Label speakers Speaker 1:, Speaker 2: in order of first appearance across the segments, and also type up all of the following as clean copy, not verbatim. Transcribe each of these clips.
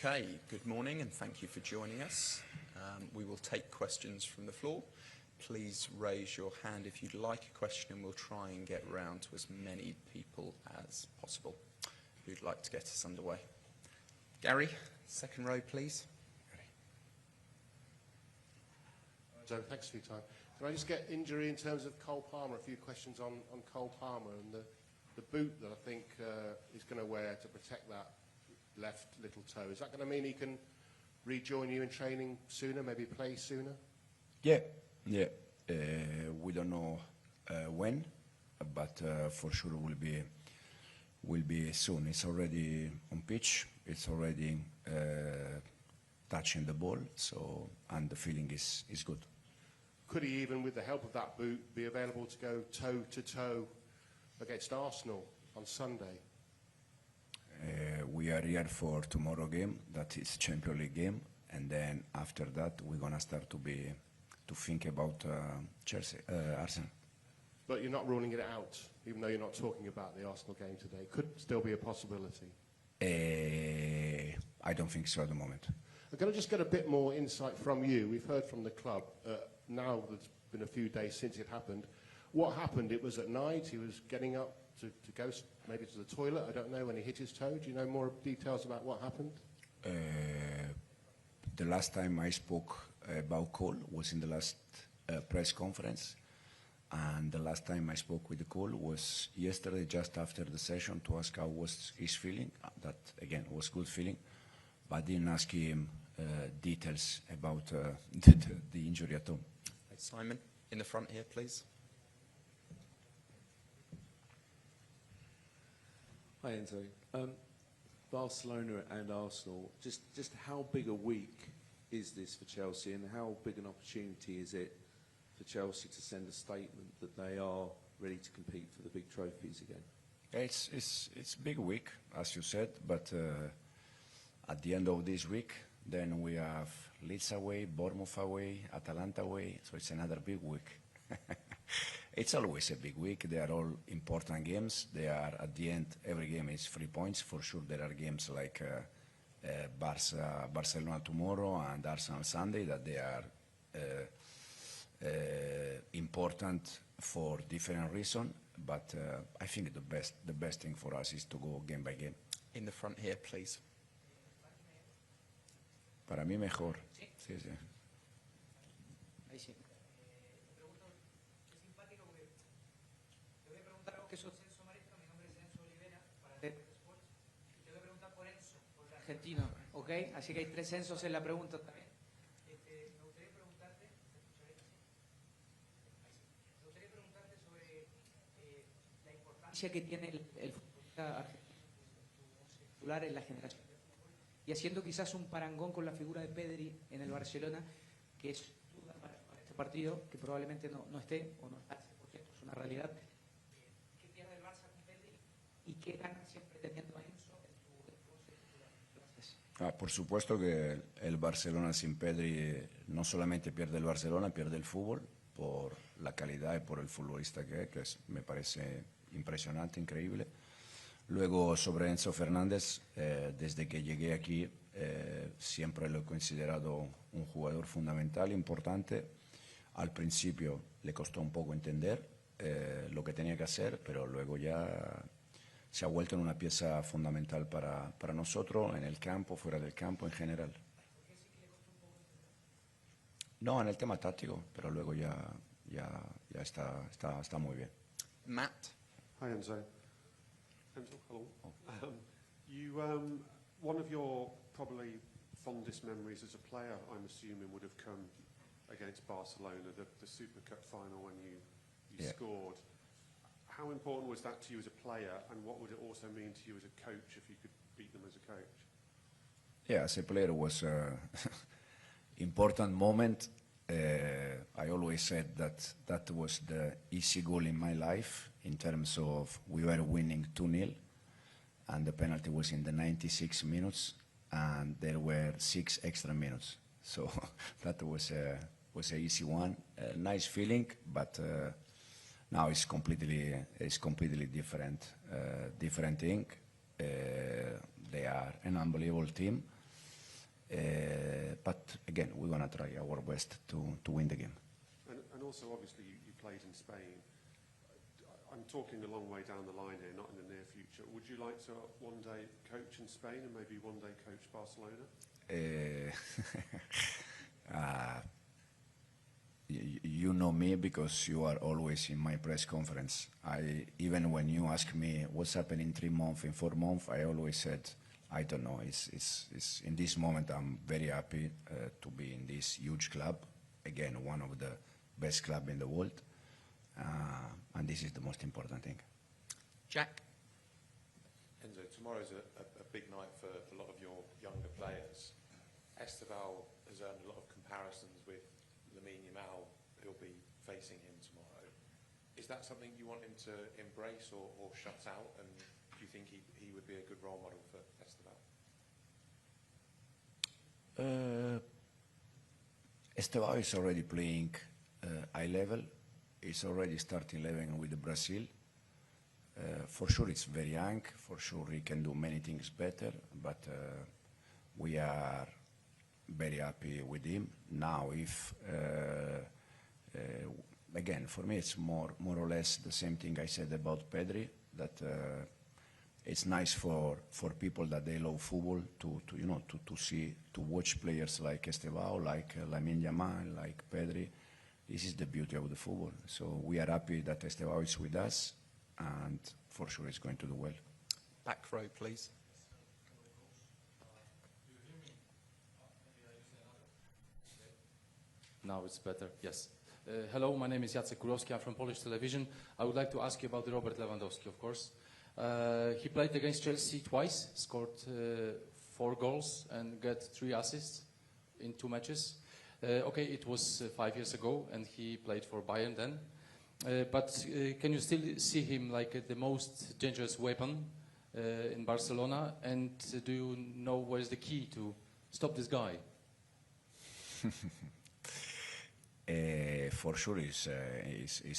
Speaker 1: Okay, good morning and thank you for joining us. We will take questions from the floor. Please raise your hand if you'd like a question and we'll try and get round to as many people as possible who'd like to get us underway. Gary, second row please.
Speaker 2: Joe, thanks for your time. Can I just get injury in terms of Cole Palmer? A few questions on Cole Palmer and the boot that I think he's going to wear to protect that left little toe. Is that going to mean he can rejoin you in training sooner, maybe play sooner?
Speaker 3: Yeah. We don't know when, but for sure will be soon. It's already on pitch. It's already touching the ball. So and the feeling is good.
Speaker 2: Could he even, with the help of that boot, be available to go toe to toe against Arsenal on Sunday?
Speaker 3: We are here for tomorrow game. That is Champions League game, and then after that we're gonna start to think about Chelsea, Arsenal.
Speaker 2: But you're not ruling it out, even though you're not talking about the Arsenal game today. Could still be a possibility.
Speaker 3: I don't think so at the moment.
Speaker 2: I'm going to just get a bit more insight from you. We've heard from the club. Now there's been a few days since it happened. What happened? It was at night. He was getting up to go maybe to the toilet. I don't know, when he hit his toe. Do you know more details about what happened?
Speaker 3: The last time I spoke about Cole was in the last press conference, and the last time I spoke with Cole was yesterday, just after the session, to ask how was his feeling. That again was good feeling, but I didn't ask him details about the injury at all.
Speaker 1: Simon, in the front here, please.
Speaker 4: Hi Enzo. Barcelona and Arsenal, just how big a week is this for Chelsea, and how big an opportunity is it for Chelsea to send a statement that they are ready to compete for the big trophies again?
Speaker 3: It's a big week, as you said, but at the end of this week, then we have Leeds away, Bournemouth away, Atalanta away, so it's another big week. It's always a big week. They are all important games. They are, at the end, every game is 3 points. For sure, there are games like Barcelona tomorrow and Arsenal Sunday that they are important for different reasons. But I think the best thing for us is to go game by game.
Speaker 1: In the front here, please.
Speaker 3: Para mí mejor. Sí, sí.
Speaker 5: Ahí sí. Te pregunto, qué simpático, porque te voy a preguntar algo que soy Enzo Maresca, mi nombre es Enzo Olivera, para Press Sports, y te voy a preguntar por Enzo, por el argentino, ¿ok? Así que hay 3 Enzos en la pregunta también. Me gustaría preguntarte, me gustaría preguntarte sobre la importancia que tiene el futbolista argentino, el titular en la generación. Y haciendo quizás un parangón con la figura de Pedri en el Barcelona, que es duda para este partido, que probablemente no esté o no está al 100%, es una realidad. ¿Qué pierde el Barça con Pedri y qué gana siempre teniendo a Enzo en tu once titular? Gracias.
Speaker 3: Por supuesto que el Barcelona sin Pedri no solamente pierde el Barcelona, pierde el fútbol por la calidad y por el futbolista que es, me parece impresionante, increíble. Luego, sobre Enzo Fernández, desde que llegué aquí, siempre lo he considerado un jugador fundamental, importante. Al principio le costó un poco entender lo que tenía que hacer, pero luego ya se ha vuelto en una pieza fundamental para nosotros, en el campo, fuera del campo, en general. No, en el tema táctico, pero luego ya está muy bien.
Speaker 1: Matt.
Speaker 6: Hi, Enzo. Enzo, hello. One of your probably fondest memories as a player, I'm assuming, would have come against Barcelona, the Super Cup final when you scored. How important was that to you as a player, and what would it also mean to you as a coach if you could beat them as a coach?
Speaker 3: Yeah, as a player, it was an important moment. I always said that was the easy goal in my life, in terms of we were winning 2-0, and the penalty was in the 96 minutes, and there were 6 extra minutes. So that was an easy one. Nice feeling, but now it's completely different thing. They are an unbelievable team. But again, we're going to try our best to win the game.
Speaker 6: And also, obviously, you played in Spain. I'm talking a long way down the line here, not in the near future. Would you like to one day coach in Spain and maybe one day coach Barcelona?
Speaker 3: You know me because you are always in my press conference. Even when you ask me what's happening in 3 months, in 4 months, I always said, I don't know. It's in this moment, I'm very happy to be in this huge club. Again, one of the best clubs in the world. And this is the most important thing.
Speaker 1: Jack?
Speaker 7: Enzo, tomorrow's a big night for a lot of your younger players. Esteval has earned a lot of comparisons with Lamine Yamal, who'll be facing him tomorrow. Is that something you want him to embrace or shut out? And do you think he would be a good role model for Esteval?
Speaker 3: Esteval is already playing high level. He's already starting 11 with Brazil. For sure, it's very young. For sure, he can do many things better. But we are very happy with him. Now, if again, for me, it's more or less the same thing I said about Pedri. That it's nice for people that they love football to watch players like Esteval, like Lamine Yamal, like Pedri. This is the beauty of the football. So we are happy that Esteval is with us, and for sure he's going to do well.
Speaker 1: Back row, please.
Speaker 8: Now it's better, yes. Hello, my name is Jacek Kurowski. I'm from Polish television. I would like to ask you about Robert Lewandowski, of course. He played against Chelsea twice, scored 4 goals and got 3 assists in 2 matches. Okay, it was 5 years ago, and he played for Bayern then. But can you still see him like the most dangerous weapon in Barcelona? And do you know where is the key to stop this guy?
Speaker 3: For sure, he's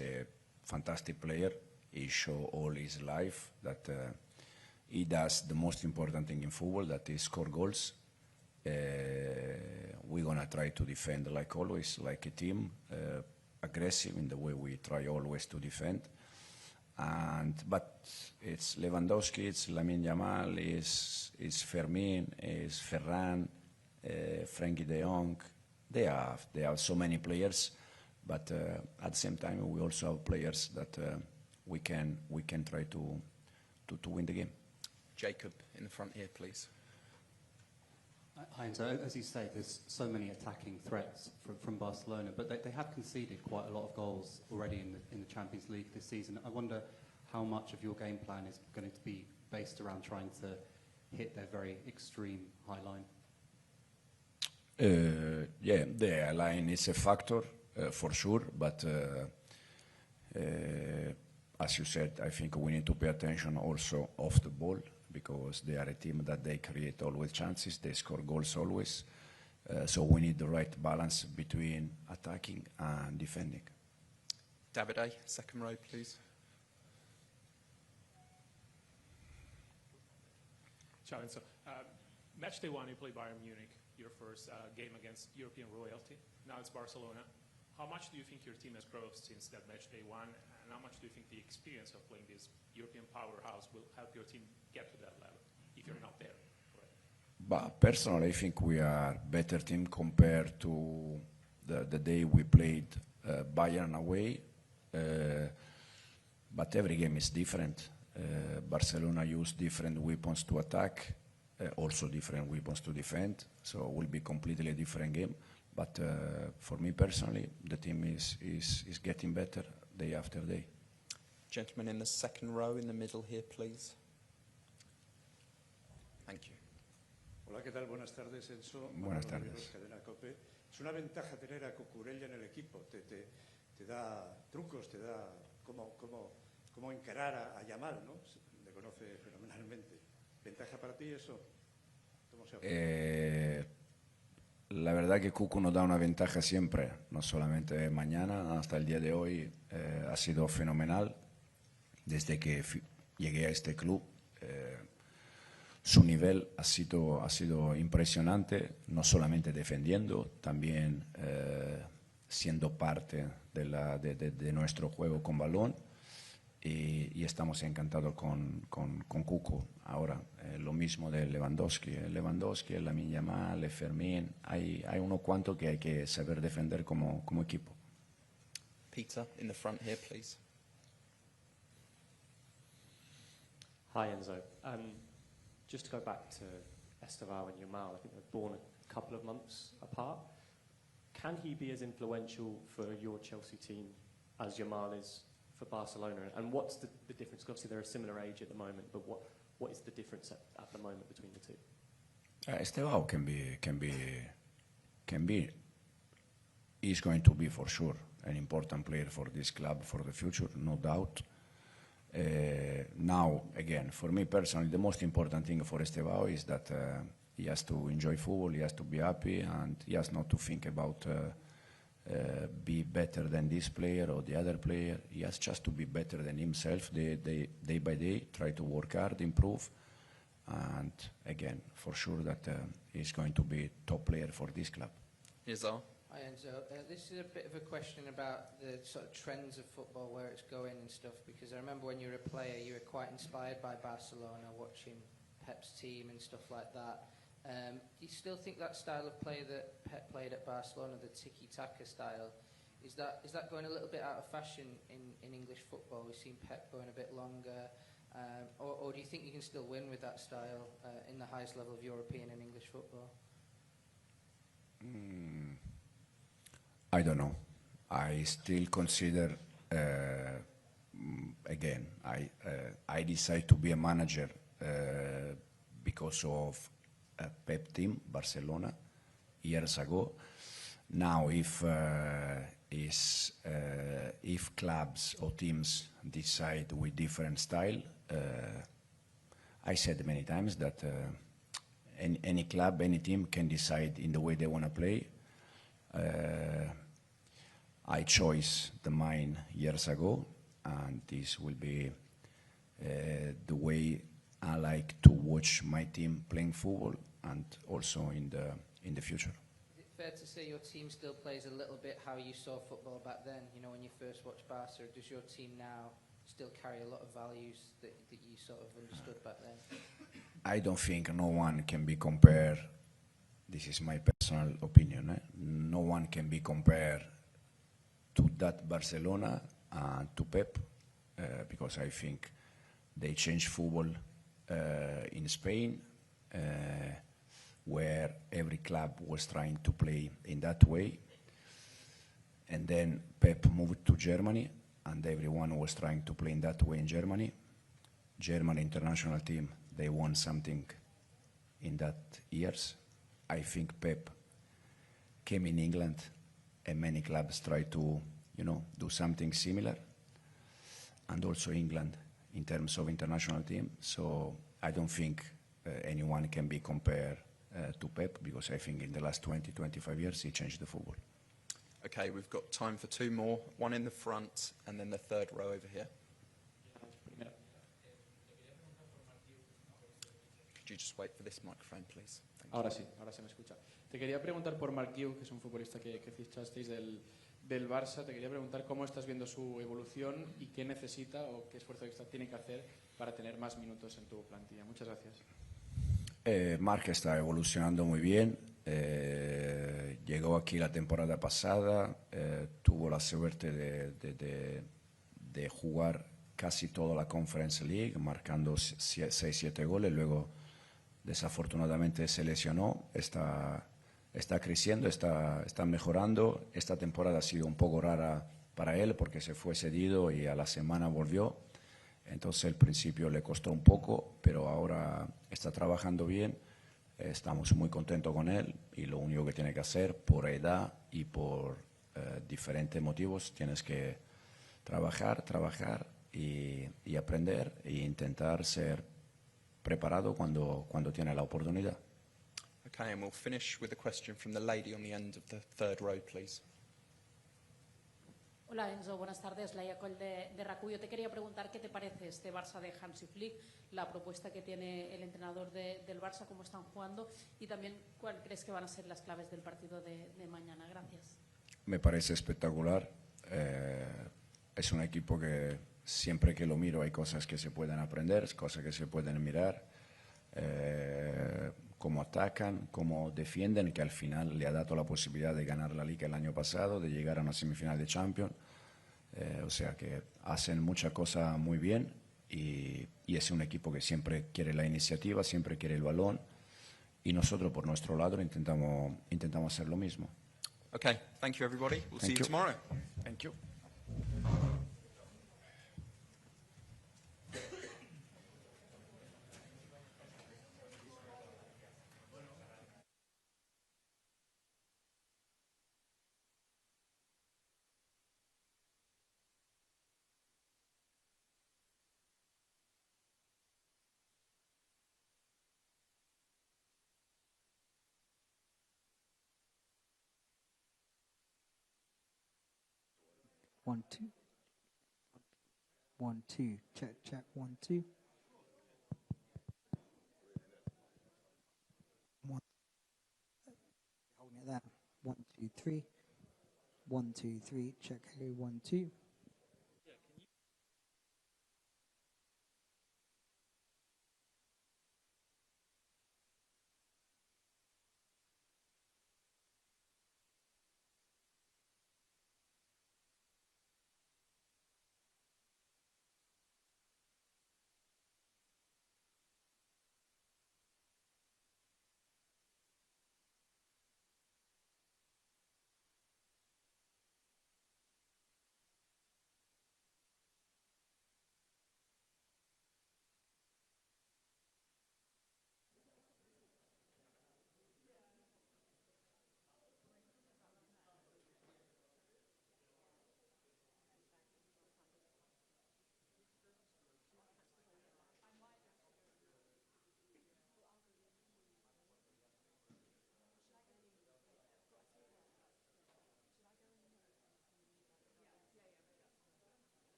Speaker 3: a fantastic player. He showed all his life that he does the most important thing in football, that is score goals. We're going to try to defend like always, like a team, aggressive in the way we try always to defend. But it's Lewandowski, it's Lamine Yamal, it's Fermin, it's Ferran, Frankie de Jong. They have so many players, but at the same time we also have players that we can try to win the game.
Speaker 1: Jacob, in the front here, please.
Speaker 9: Hi, Enzo. As you say, there's so many attacking threats from Barcelona, but they have conceded quite a lot of goals already in the Champions League this season. I wonder how much of your game plan is going to be based around trying to hit their very extreme high line.
Speaker 3: Yeah, the line is a factor for sure, but as you said, I think we need to pay attention also off the ball, because they are a team that they create always chances, they score goals always. So we need the right balance between attacking and defending.
Speaker 1: Davide, second row, please.
Speaker 10: Ciao, Enzo. Match day 1, you play Bayern Munich, your first game against European royalty. Now it's Barcelona. How much do you think your team has grown since that match day 1, and how much do you think the experience of playing this European powerhouse will help your team get to that level if you're not there?
Speaker 3: But personally, I think we are a better team compared to the day we played Bayern away. But every game is different. Barcelona use different weapons to attack, also different weapons to defend. So it will be completely a different game. But for me personally, the team is getting better day after day.
Speaker 1: Gentleman in the second row in the middle here, please. Thank you.
Speaker 11: Hola, ¿qué tal? Buenas tardes, Enzo.
Speaker 3: Buenas tardes.
Speaker 11: Cadena COPE. Es una ventaja tener a Cucurella en el equipo. Te da trucos, te da cómo encarar a Yamal, ¿no? Le conoce fenomenalmente. ¿Ventaja para ti eso? ¿Cómo se hace?
Speaker 3: La verdad que Cucu nos da una ventaja siempre, no solamente mañana, hasta el día de hoy ha sido fenomenal. Desde que llegué a este club, su nivel ha sido impresionante, no solamente defendiendo, también siendo parte de nuestro juego con balón. Y estamos encantados con Cuco. Ahora, lo mismo de Lewandowski, Lamine Yamal, Fermín. Hay uno cuanto que hay que saber defender como equipo.
Speaker 1: Peter, in the front here, please.
Speaker 12: Hi, Enzo. Just to go back to Estevao and Yamal, I think they're born a couple of months apart. Can he be as influential for your Chelsea team as Yamal is for Barcelona? And what's the difference? Obviously, they're a similar age at the moment, but what is the difference at the moment between the two?
Speaker 3: Estevao is going to be for sure an important player for this club for the future, no doubt. Now, again, for me personally, the most important thing for Estevao is that he has to enjoy football, he has to be happy, and he has not to think about be better than this player or the other player. He has just to be better than himself day by day, try to work hard, improve, and again, for sure that he's going to be top player for this club.
Speaker 1: Izar?
Speaker 13: Hi Enzo, this is a bit of a question about the sort of trends of football, where it's going and stuff, because I remember when you were a player you were quite inspired by Barcelona, watching Pep's team and stuff like that. Do you still think that style of play that Pep played at Barcelona, the tiki-taka style, is that going a little bit out of fashion in English football? We've seen Pep going a bit longer, or do you think you can still win with that style in the highest level of European and English football?
Speaker 3: I don't know. I still consider, again, I decided to be a manager because of a Pep team, Barcelona, years ago. Now, if clubs or teams decide with different style, I said many times that any club, any team can decide in the way they want to play. I chose the mine years ago, and this will be the way I like to watch my team playing football, and also in the future.
Speaker 13: Is it fair to say your team still plays a little bit how you saw football back then? You know, when you first watched Barca, does your team now still carry a lot of values that you sort of understood back then?
Speaker 3: I don't think no one can be compared. This is my personal opinion. No one can be compared to that Barcelona and to Pep, because I think they changed football in Spain, where every club was trying to play in that way. And then Pep moved to Germany, and everyone was trying to play in that way in Germany. German international team, they won something in that years. I think Pep came in England, and many clubs try to, do something similar. And also England in terms of international team. So I don't think anyone can be compared to Pep, because I think in the last 20, 25 years he changed the football.
Speaker 1: Okay, we've got time for two more. One in the front and then the third row over here. Could you just wait for this microphone, please?
Speaker 14: Ahora sí me escucha. Te quería preguntar por Marc Cucurella, que es un futbolista que fichasteis del Barça. Te quería preguntar cómo estás viendo su evolución y qué necesita o qué esfuerzo extra tiene que hacer para tener más minutos en tu plantilla. Muchas gracias.
Speaker 3: Marc está evolucionando muy bien. Llegó aquí la temporada pasada, tuvo la suerte de jugar casi toda la Conference League, marcando 6-7 goles. Luego, desafortunadamente, se lesionó. Está creciendo, está mejorando. Esta temporada ha sido un poco rara para él porque se fue cedido y a la semana volvió. Entonces, al principio le costó un poco, pero ahora está trabajando bien. Estamos muy contentos con él, y lo único que tiene que hacer, por edad y por diferentes motivos, tienes que trabajar y aprender e intentar ser preparado cuando tiene la oportunidad.
Speaker 1: Okay, and we'll finish with a question from the lady on the end of the third row, please.
Speaker 15: Hola Enzo, buenas tardes. Laia Coll de RAC1. Yo te quería preguntar qué te parece este Barça de Hansi Flick, la propuesta que tiene el entrenador del Barça, cómo están jugando y también cuál crees que van a ser las claves del partido de mañana. Gracias.
Speaker 3: Me parece espectacular. Es un equipo que siempre que lo miro hay cosas que se pueden aprender, cosas que se pueden mirar. Cómo atacan, cómo defienden, que al final le ha dado la posibilidad de ganar la Liga el año pasado, de llegar a una semifinal de Champions. O sea que hacen muchas cosas muy bien y es un equipo que siempre quiere la iniciativa, siempre quiere el balón y nosotros por nuestro lado intentamos hacer lo mismo.
Speaker 1: Okay, thank you everybody. We'll see you tomorrow.
Speaker 3: Thank you.
Speaker 16: One, two. 1, 2. Check, check. 1, 2. 1. Holding it there. 1, 2, 3. 1, 2, 3. Check. 1, 2.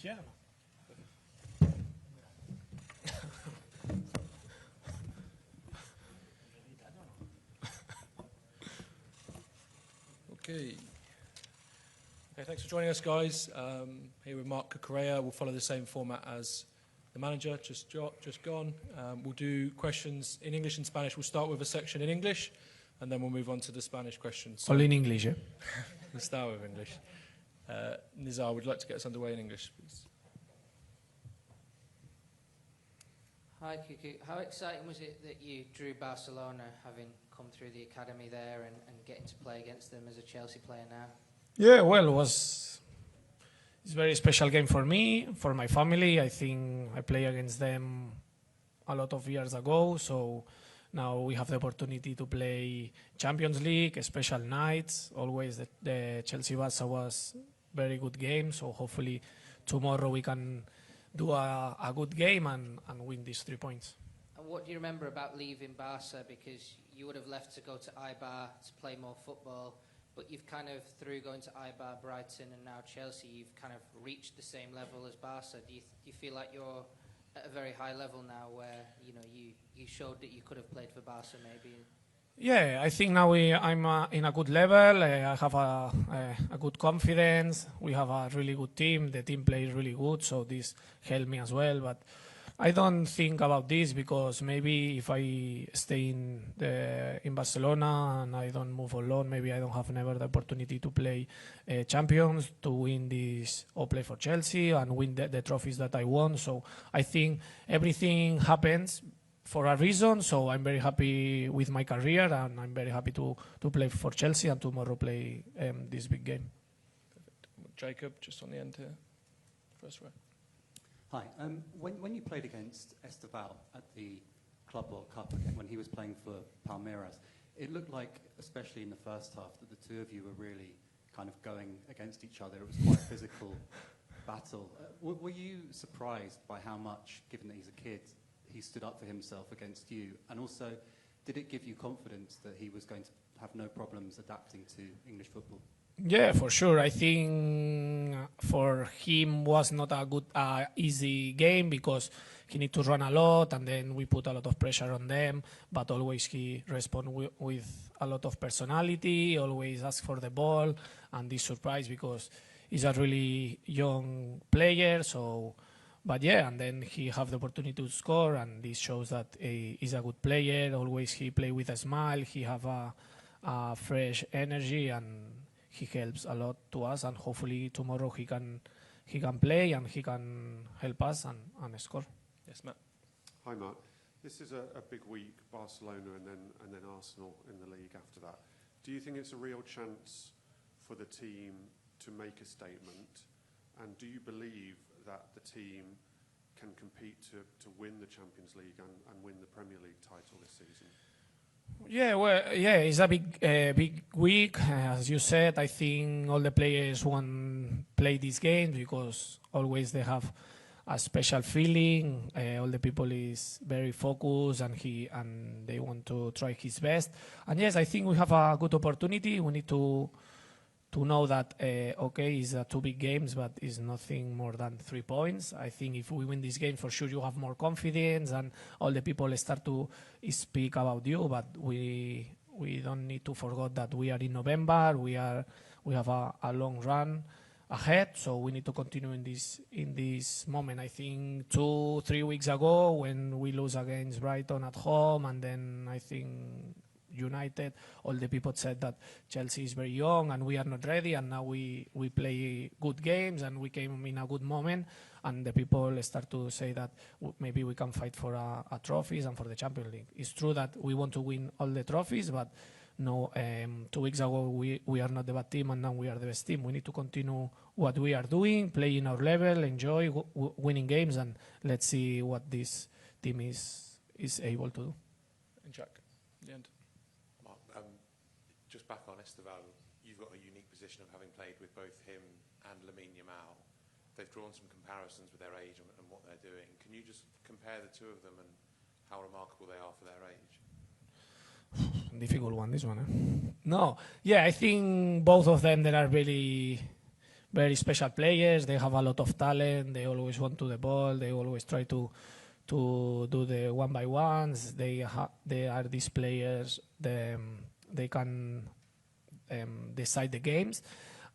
Speaker 10: Yeah.
Speaker 17: Okay, thanks for joining us, guys. Here with Marc Cucurella. We'll follow the same format as the manager, just gone. We'll do questions in English and Spanish. We'll start with a section in English, and then we'll move on to the Spanish questions.
Speaker 10: All in English, yeah?
Speaker 17: We'll start with English. Nizar, would you like to get us underway in English, please?
Speaker 13: Hi, Cucu. How exciting was it that you drew Barcelona, having come through the academy there and getting to play against them as a Chelsea player now?
Speaker 10: Yeah, well, it's a very special game for me, for my family. I think I played against them a lot of years ago, so now we have the opportunity to play Champions League, special nights. Always the Chelsea-Barça was very good game, so hopefully tomorrow we can do a good game and win these 3 points.
Speaker 13: And what do you remember about leaving Barca? Because you would have left to go to Eibar to play more football, but you've kind of, through going to Eibar, Brighton and now Chelsea, you've kind of reached the same level as Barca. Do you feel like you're at a very high level now where, you know, you showed that you could have played for Barca maybe?
Speaker 10: Yeah, I think now I'm in a good level. I have a good confidence. We have a really good team. The team plays really good, so this helped me as well. But I don't think about this because maybe if I stay in Barcelona and I don't move on loan, maybe I don't have never the opportunity to play Champions, to win this or play for Chelsea and win the trophies that I won. So I think everything happens for a reason, so I'm very happy with my career and I'm very happy to play for Chelsea and tomorrow play this big game.
Speaker 17: Jacob, just on the end here, first row.
Speaker 9: Hi. When you played against Esteval at the Club World Cup again, when he was playing for Palmeiras, it looked like, especially in the first half, that the two of you were really kind of going against each other. It was quite a physical battle. Were you surprised by how much, given that he's a kid, he stood up for himself against you? And also, did it give you confidence that he was going to have no problems adapting to English football?
Speaker 18: Yeah, for sure. I think for him was not a good, easy game because he need to run a lot, and then we put a lot of pressure on them. But always he respond with a lot of personality. Always ask for the ball, and this surprise because he's a really young player. So, but yeah, and then he have the opportunity to score, and this shows that he's a good player. Always he play with a smile. He have a fresh energy, and he helps a lot to us, and hopefully tomorrow he can play and he can help us and score.
Speaker 17: Yes, Matt.
Speaker 6: Hi, Mark. This is a big week, Barcelona and then Arsenal in the league after that. Do you think it's a real chance for the team to make a statement? And do you believe that the team can compete to win the Champions League and win the Premier League title this season?
Speaker 18: Yeah, well, yeah, it's a big week. As you said, I think all the players want to play this game because always they have a special feeling. All the people is very focused, and they want to try his best. And yes, I think we have a good opportunity. We need to know that okay, it's 2 big games, but it's nothing more than 3 points. I think if we win this game, for sure you have more confidence, and all the people start to speak about you. But we don't need to forget that we are in November. We have a long run ahead, so we need to continue in this moment. I think 2-3 weeks ago when we lose against Brighton at home, and then I think United, all the people said that Chelsea is very young and we are not ready, and now we play good games and we came in a good moment, and the people start to say that maybe we can fight for a trophies and for the Champions League. It's true that we want to win all the trophies, but no, 2 weeks ago we are not the bad team, and now we are the best team. We need to continue what we are doing, playing our level, enjoy winning games, and let's see what this team is able to do.
Speaker 17: And Jack, the end.
Speaker 7: Just back on Esteval, you've got a unique position of having played with both him and Lamine Yamal. They've drawn some comparisons with their age and what they're doing. Can you just compare the two of them and how remarkable they are for their age?
Speaker 18: Difficult one, this one. No, yeah, I think both of them, they are very, very special players. They have a lot of talent. They always want to the ball. They always try to do the 1-by-1s. They are these players. They can decide the games.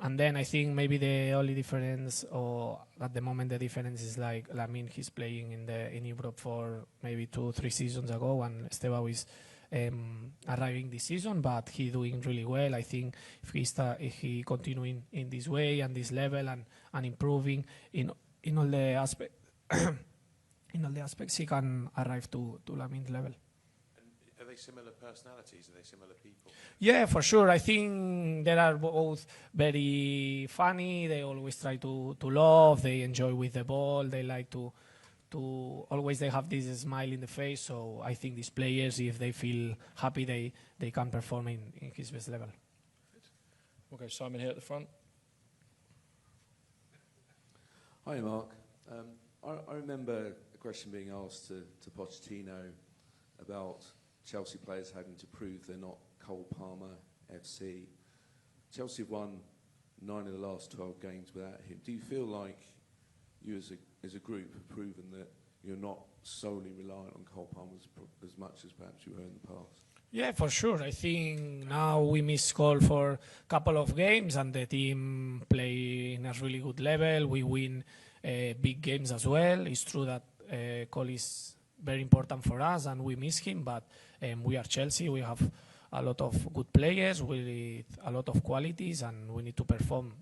Speaker 18: And then I think maybe the only difference, or at the moment the difference, is like Lamine, he's playing in Europe for maybe 2-3 seasons ago, and Esteban is arriving this season, but he's doing really well. I think if he continuing in this way and this level and improving in all the aspects, he can arrive to Lamine's level.
Speaker 7: Are they similar personalities? Are they similar people?
Speaker 18: Yeah, for sure. I think they are both very funny. They always try to laugh. They enjoy with the ball. They like to always they have this smile in the face. So I think these players, if they feel happy, they can perform in his best level.
Speaker 17: We'll go Simon here at the front.
Speaker 4: Hi, Mark. I remember a question being asked to Pochettino about Chelsea players having to prove they're not Cole Palmer FC. Chelsea have won 9 of the last 12 games without him. Do you feel like you as a group have proven that you're not solely reliant on Cole Palmer as much as perhaps you were in the past?
Speaker 18: Yeah, for sure. I think now we miss Cole for a couple of games, and the team play in a really good level. We win big games as well. It's true that Cole is very important for us and we miss him, but we are Chelsea. We have a lot of good players with a lot of qualities, and we need to perform.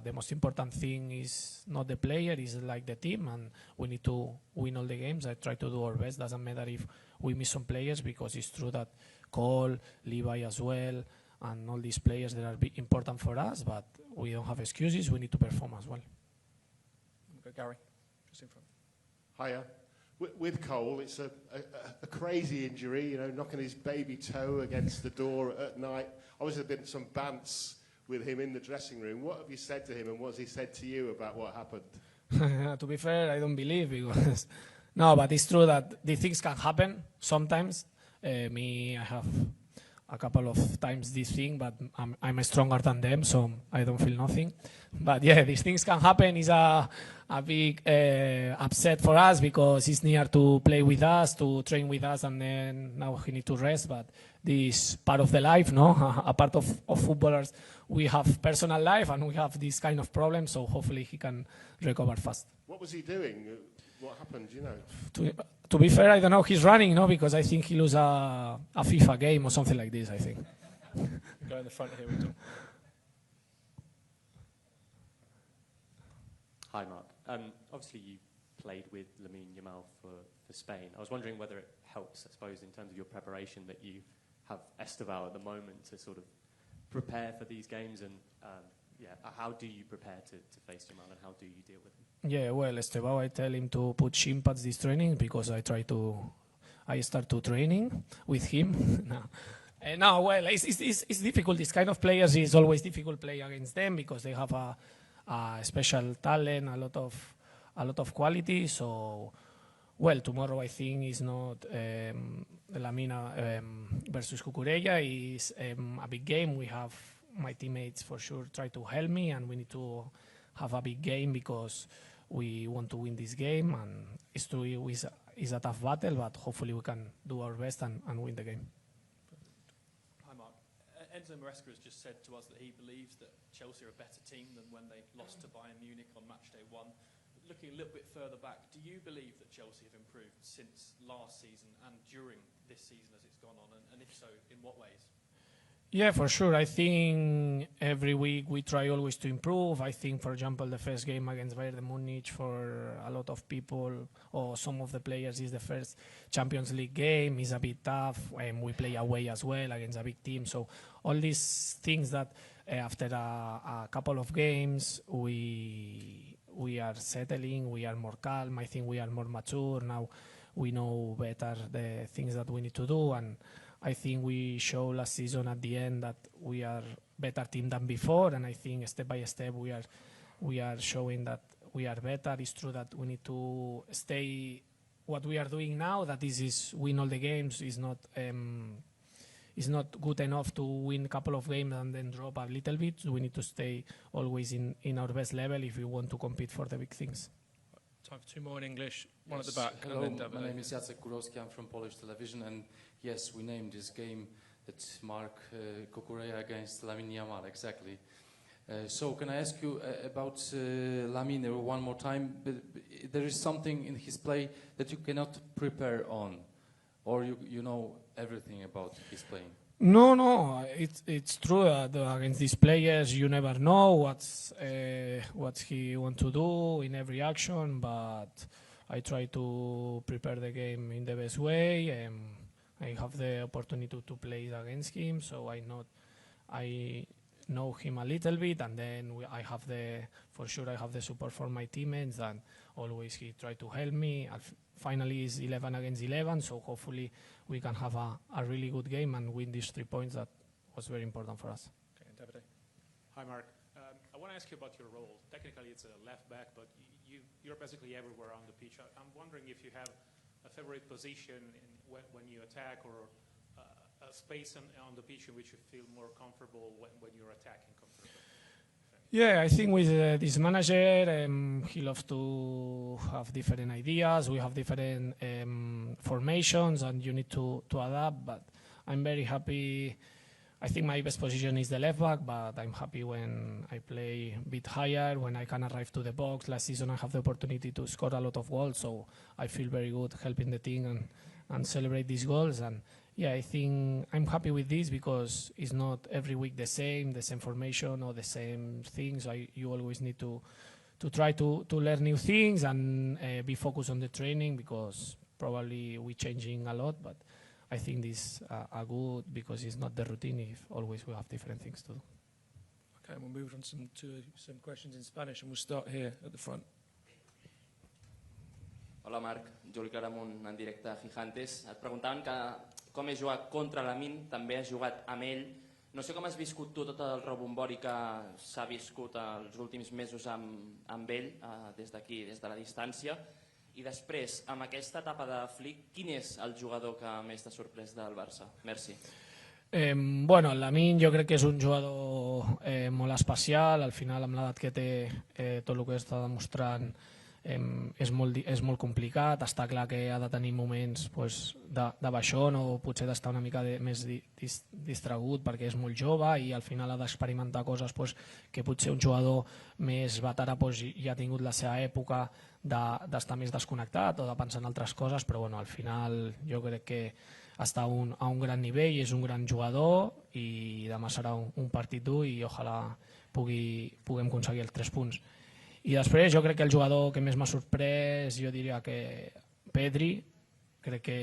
Speaker 18: The most important thing is not the player, it's like the team, and we need to win all the games. I try to do our best. Doesn't matter if we miss some players, because it's true that Cole, Levi as well, and all these players that are important for us, but we don't have excuses. We need to perform as well.
Speaker 17: Gary, just in front.
Speaker 2: Hiya. With Cole, it's a crazy injury, you know, knocking his baby toe against the door at night. Obviously, there have been some bants with him in the dressing room. What have you said to him, and what has he said to you about what happened?
Speaker 18: To be fair, I don't believe, because no, but it's true that these things can happen sometimes. I have a couple of times this thing, but I'm stronger than them, so I don't feel nothing. But yeah, these things can happen. It's a big upset for us, because he's near to play with us, to train with us, and then now he needs to rest. But this part of the life, no? A part of footballers, we have personal life and we have this kind of problem, so hopefully he can recover fast.
Speaker 2: What was he doing? What happened, you know?
Speaker 18: To be fair, I don't know. He's running, no? Because I think he lose a FIFA game or something like this, I think.
Speaker 17: Go in the front here. We'll
Speaker 12: Hi, Marc. Obviously, you played with Lamine Yamal for Spain. I was wondering whether it helps, I suppose, in terms of your preparation, that you have Esteval at the moment to sort of prepare for these games, and how do you prepare to face Yamal, and how do you deal with him?
Speaker 18: Yeah, well, Esteban, I tell him to put shin pads this training, because I start to training with him. No, well, it's difficult. This kind of players is always difficult play against them, because they have a special talent, a lot of quality. So, well, tomorrow I think is not Lamina versus Cucurella. Is a big game. We have my teammates for sure try to help me, and we need to have a big game, because we want to win this game, and it's true, it's a tough battle, but hopefully we can do our best and win the game.
Speaker 19: Hi, Marc. Enzo Maresca has just said to us that he believes that Chelsea are a better team than when they lost to Bayern Munich on match day 1. Looking a little bit further back, do you believe that Chelsea have improved since last season and during this season as it's gone on, and if so, in what ways?
Speaker 18: Yeah, for sure. I think every week we try always to improve. I think, for example, the first game against Bayern Munich, for a lot of people or some of the players, is the first Champions League game. It's a bit tough, and we play away as well against a big team. So all these things that after a couple of games we are settling, we are more calm. I think we are more mature now. We know better the things that we need to do, and I think we showed last season at the end that we are better team than before, and I think step by step we are showing that we are better. It's true that we need to stay what we are doing now, that this is win all the games, is not good enough to win a couple of games and then drop a little bit. We need to stay always in our best level if we want to compete for the big things.
Speaker 17: Time for 2 more in English, one at the back.
Speaker 8: Hello,
Speaker 17: and then
Speaker 8: my name is Jacek Kurowski. I'm from Polish television, and yes, we named this game that Marc Cucurella against Lamine Yamal, exactly. So can I ask you about Lamine one more time? There is something in his play that you cannot prepare on, or you know everything about his playing?
Speaker 18: No, it's true that against these players you never know what he want to do in every action, but I try to prepare the game in the best way. I have the opportunity to play against him, so I know him a little bit, and then I have the support from my teammates, and always he try to help me. Finally, it's 11 against 11, so hopefully we can have a really good game and win these 3 points. That was very important for us.
Speaker 17: Okay, Davide.
Speaker 10: Hi, Marc. I want to ask you about your role. Technically, it's a left back, but you're basically everywhere on the pitch. I'm wondering if you have a favorite position when you attack, or a space on the pitch in which you feel more comfortable when you're attacking comfortably.
Speaker 18: Yeah, I think with this manager, he loves to have different ideas. We have different formations, and you need to adapt. But I'm very happy. I think my best position is the left back, but I'm happy when I play a bit higher, when I can arrive to the box. Last season I have the opportunity to score a lot of goals, so I feel very good helping the team and celebrate these goals. And yeah, I think I'm happy with this, because it's not every week the same formation or the same things. You always need to try to learn new things and be focused on the training, because probably we're changing a lot, but I think this are good, because it's not the routine if always we have different things to do.
Speaker 17: Okay, we'll move on to some questions in Spanish, and we'll start here at the front.
Speaker 20: Hola Marc, Juli Claramunt en directe a Gigantes. Et preguntaven com he jugat contra l'Amin, també has jugat amb ell. No sé com has viscut tu tot el rebombori que s'ha viscut els últims mesos amb ell, des d'aquí, des de la distància. I després, amb aquesta etapa de Flick, quin és el jugador que més t'ha sorprès del Barça? Merci.
Speaker 18: Bueno, el Lamine jo crec que és un jugador molt especial. Al final, amb l'edat que té, tot el que està demostrant és molt complicat. Està clar que ha de tenir moments de baixón o potser d'estar una mica més distragut perquè és molt jove i al final ha d'experimentar coses que potser un jugador més veterà ja ha tingut la seva època d'estar més desconnectat o de pensar en altres coses, però bueno, al final jo crec que està a un gran nivell, és un gran jugador i demà serà un partit dur i ojalà puguem aconseguir els 3 punts. I després jo crec que el jugador que més m'ha sorprès, jo diria que Pedri, crec que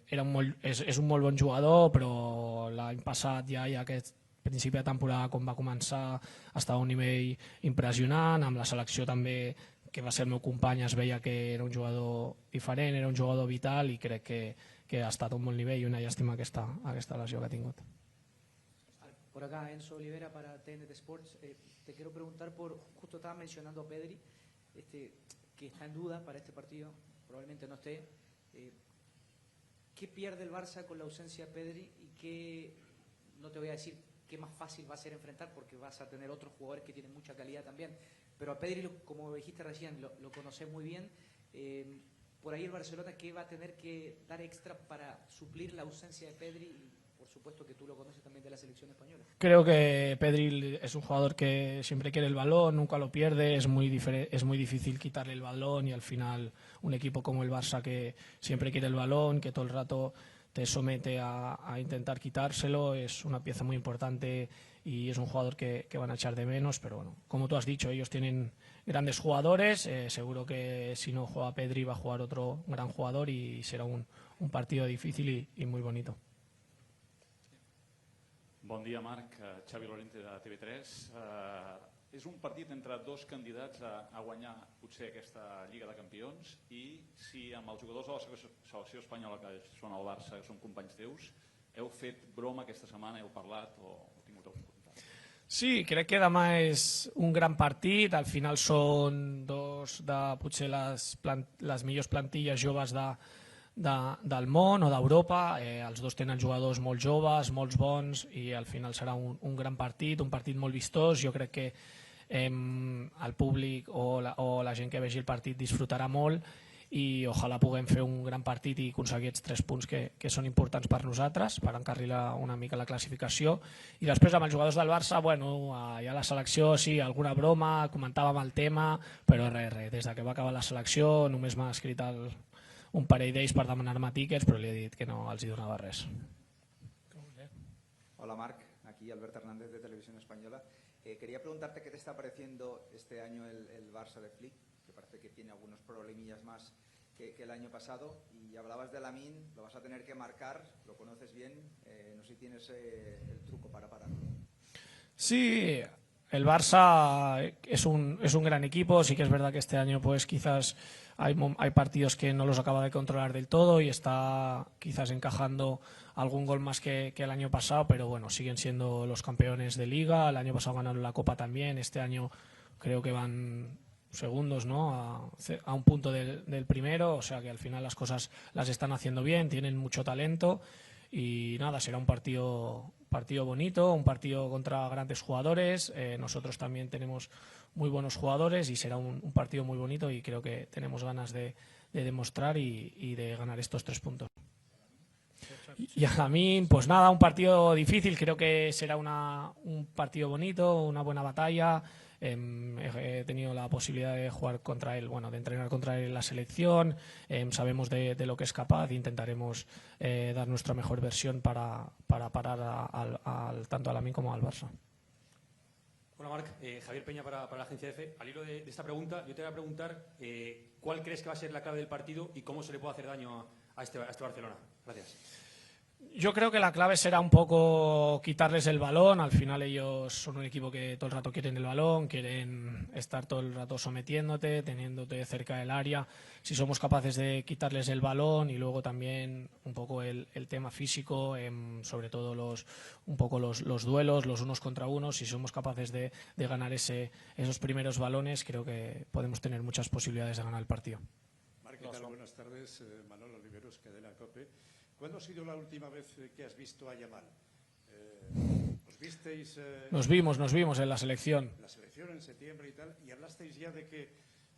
Speaker 18: és un molt bon jugador, però l'any passat ja aquest principi de temporada quan va començar estava a un nivell impressionant, amb la selecció també que va ser el meu company es veia que era un jugador diferent, era un jugador vital i crec que ha estat a un bon nivell i una llàstima aquesta lesió que ha tingut.
Speaker 5: Por acá, Enzo Olivera para TNT Sports. Te quiero preguntar justo estaba mencionando a Pedri, que está en duda para este partido, probablemente no esté. ¿Qué pierde el Barça con la ausencia de Pedri y qué, no te voy a decir qué más fácil va a ser enfrentar porque vas a tener otros jugadores que tienen mucha calidad también, pero a Pedri, como dijiste recién, lo conoces muy bien. Por ahí el Barcelona, ¿qué va a tener que dar extra para suplir la ausencia de Pedri? Por supuesto que tú lo conoces también de la selección española.
Speaker 18: Creo que Pedri es un jugador que siempre quiere el balón, nunca lo pierde, es muy difícil quitarle el balón y al final un equipo como el Barça que siempre quiere el balón, que todo el rato te somete a intentar quitárselo, es una pieza muy importante y es un jugador que van a echar de menos, pero bueno, como tú has dicho, ellos tienen grandes jugadores, seguro que si no juega Pedri va a jugar otro gran jugador y será un partido difícil y muy bonito.
Speaker 21: Bon dia, Marc. Xavi Lorente de TV3. És un partit entre dos candidats a guanyar potser aquesta Lliga de Campions i si amb els jugadors de la selecció espanyola que són al Barça, que són companys teus, heu fet broma aquesta setmana, heu parlat o heu tingut oportunitat?
Speaker 18: Sí, crec que demà és un gran partit. Al final són dos de potser les millors plantilles joves del món o d'Europa, els dos tenen jugadors molt joves, molts bons i al final serà un gran partit, un partit molt vistós. Jo crec que el públic o la gent que vegi el partit disfrutarà molt i ojalà puguem fer un gran partit i aconseguir aquests 3 punts que són importants per nosaltres, per encarrilar una mica la classificació. I després amb els jugadors del Barça, bueno, ja la selecció, sí, alguna broma, comentàvem el tema, però res, des que va acabar la selecció només m'ha escrit un parell d'ells per demanar-me tíquets, però li he dit que no els hi donava res.
Speaker 22: Hola Marc, aquí Albert Hernández de Televisión Española. Quería preguntarte qué te está pareciendo este año el Barça de Flick, que parece que tiene algunos problemillas más que el año pasado, y hablabas de Lamine, lo vas a tener que marcar, lo conoces bien, no sé si tienes el truco para pararlo.
Speaker 18: Sí, el Barça es un gran equipo, sí que es verdad que este año pues quizás hay partidos que no los acaba de controlar del todo y está quizás encajando algún gol más que el año pasado, pero bueno, siguen siendo los campeones de Liga, el año pasado ganaron la Copa también, este año creo que van segundos, ¿no? a un punto del primero, o sea que al final las cosas las están haciendo bien, tienen mucho talento y nada, será un partido bonito, un partido contra grandes jugadores, nosotros también tenemos muy buenos jugadores y será un partido muy bonito y creo que tenemos ganas de demostrar y de ganar estos 3 puntos. Y a mí, pues nada, un partido difícil, creo que será un partido bonito, una buena batalla. He tenido la posibilidad de jugar contra él, bueno, de entrenar contra él en la selección, sabemos de lo que es capaz e intentaremos dar nuestra mejor versión para parar tanto a Lamine como al Barça.
Speaker 23: Hola Marc, Javier Peña para la agencia EFE. Al hilo de esta pregunta, yo te voy a preguntar ¿cuál crees que va a ser la clave del partido y cómo se le puede hacer daño a este Barcelona? Gracias.
Speaker 18: Yo creo que la clave será un poco quitarles el balón. Al final ellos son un equipo que todo el rato quieren el balón, quieren estar todo el rato sometiéndote, teniéndote cerca del área. Si somos capaces de quitarles el balón y luego también un poco el tema físico, sobre todo los duelos, los unos contra unos, si somos capaces de ganar esos primeros balones, creo que podemos tener muchas posibilidades de ganar el partido.
Speaker 11: Marc, ¿qué tal? Buenas tardes. Manolo Oliveros, Cadena COPE. ¿Cuándo ha sido la última vez que has visto a Yamal? ¿Os visteis?
Speaker 18: Nos vimos en la selección.
Speaker 11: En la selección en septiembre y tal. ¿Y hablasteis ya de que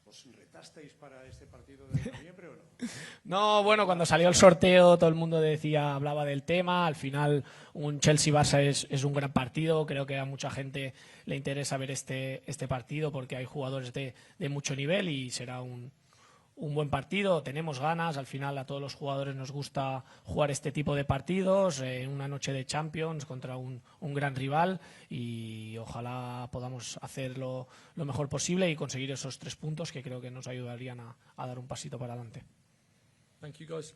Speaker 11: os retasteis para este partido de noviembre o no?
Speaker 18: No, bueno, cuando salió el sorteo todo el mundo hablaba del tema. Al final un Chelsea-Barça es un gran partido. Creo que a mucha gente le interesa ver este partido porque hay jugadores de mucho nivel y será un buen partido. Tenemos ganas, al final a todos los jugadores nos gusta jugar este tipo de partidos en una noche de Champions contra un gran rival y ojalá podamos hacerlo lo mejor posible y conseguir esos 3 puntos que creo que nos ayudarían a dar un pasito para adelante.
Speaker 17: Thank you, guys.